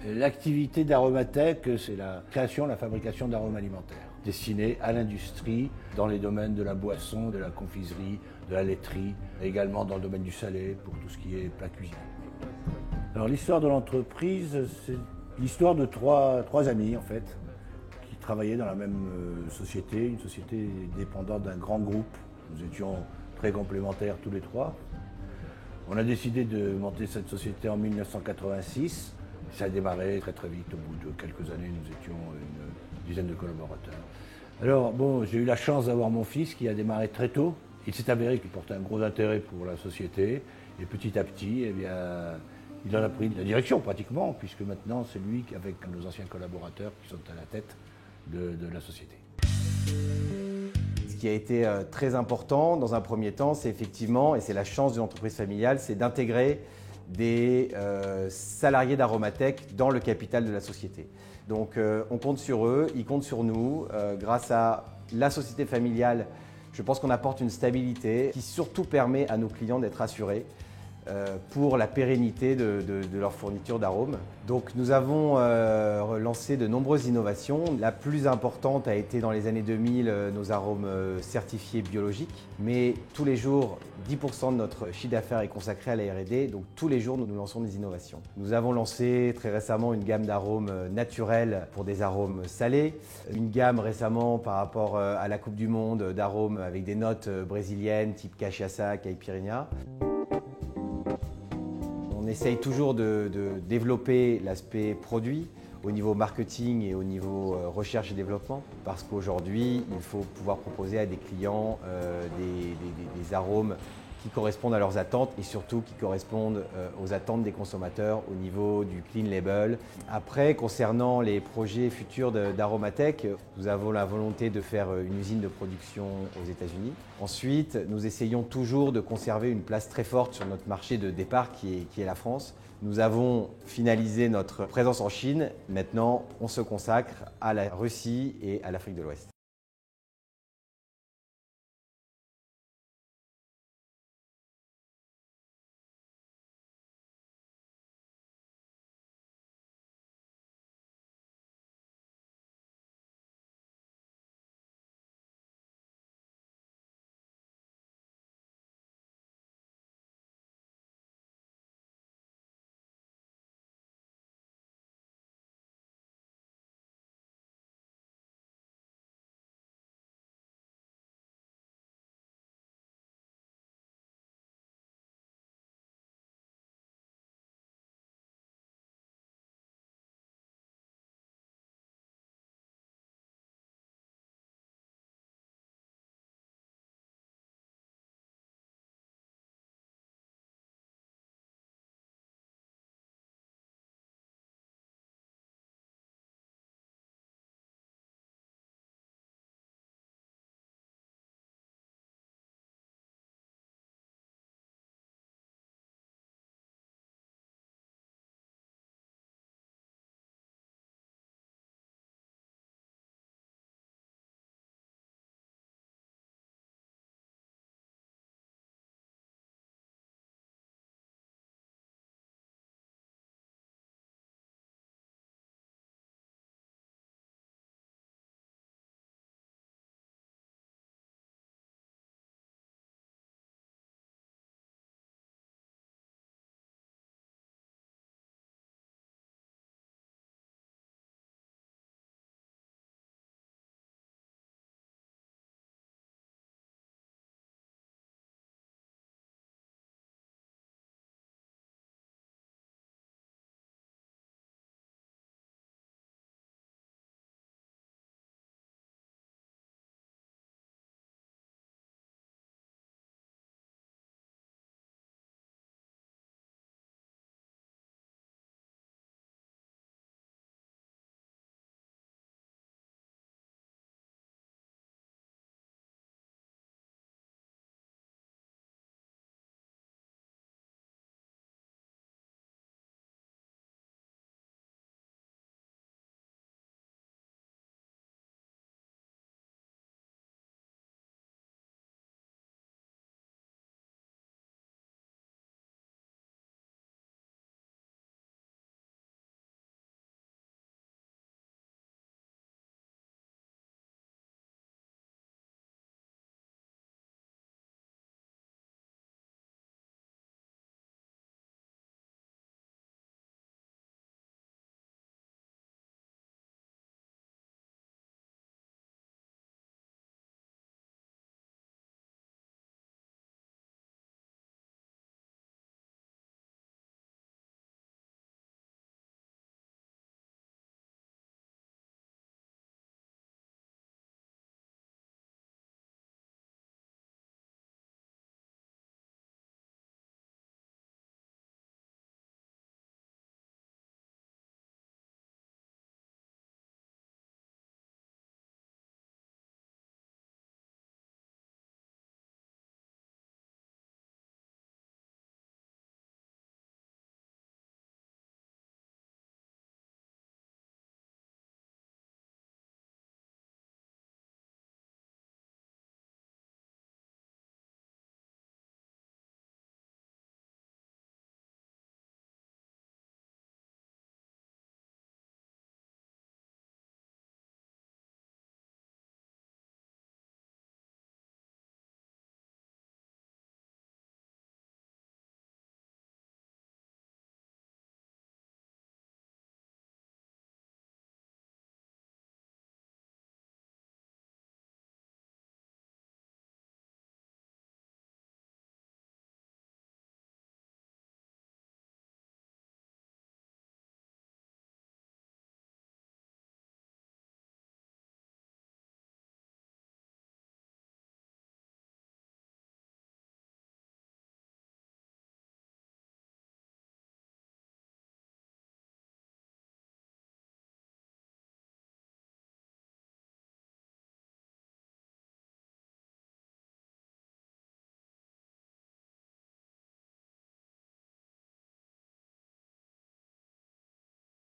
L'activité d'Aromatech, c'est la création, la fabrication d'arômes alimentaires destinés à l'industrie dans les domaines de la boisson, de la confiserie, de la laiterie, et également dans le domaine du salé pour tout ce qui est plat cuisiné. Alors l'histoire de l'entreprise, c'est l'histoire de trois amis en fait, qui travaillaient dans la même société, une société dépendante d'un grand groupe. Nous étions très complémentaires tous les trois. On a décidé de monter cette société en 1986. Ça a démarré très très vite. Au bout de quelques années, nous étions une dizaine de collaborateurs. Alors bon, j'ai eu la chance d'avoir mon fils qui a démarré très tôt. Il s'est avéré qu'il portait un gros intérêt pour la société. Et petit à petit, eh bien, il en a pris la direction pratiquement, puisque maintenant c'est lui avec nos anciens collaborateurs qui sont à la tête de la société. Ce qui a été très important dans un premier temps, c'est effectivement, et c'est la chance d'une entreprise familiale, c'est d'intégrer des salariés d'Aromatech dans le capital de la société. Donc on compte sur eux, ils comptent sur nous. Grâce à la société familiale, je pense qu'on apporte une stabilité qui surtout permet à nos clients d'être assurés pour la pérennité de leur fourniture d'arômes. Donc nous avons lancé de nombreuses innovations. La plus importante a été dans les années 2000 nos arômes certifiés biologiques. Mais tous les jours, 10% de notre chiffre d'affaires est consacré à la R&D. Donc tous les jours, nous lançons des innovations. Nous avons lancé très récemment une gamme d'arômes naturels pour des arômes salés. Une gamme récemment par rapport à la Coupe du Monde d'arômes avec des notes brésiliennes type cachaça, caipirinha. On essaye toujours de développer l'aspect produit au niveau marketing et au niveau recherche et développement parce qu'aujourd'hui, il faut pouvoir proposer à des clients des arômes qui correspondent à leurs attentes et surtout qui correspondent aux attentes des consommateurs au niveau du clean label. Après, concernant les projets futurs d'Aromatech, nous avons la volonté de faire une usine de production aux États-Unis. Ensuite, nous essayons toujours de conserver une place très forte sur notre marché de départ qui est la France. Nous avons finalisé notre présence en Chine. Maintenant, on se consacre à la Russie et à l'Afrique de l'Ouest.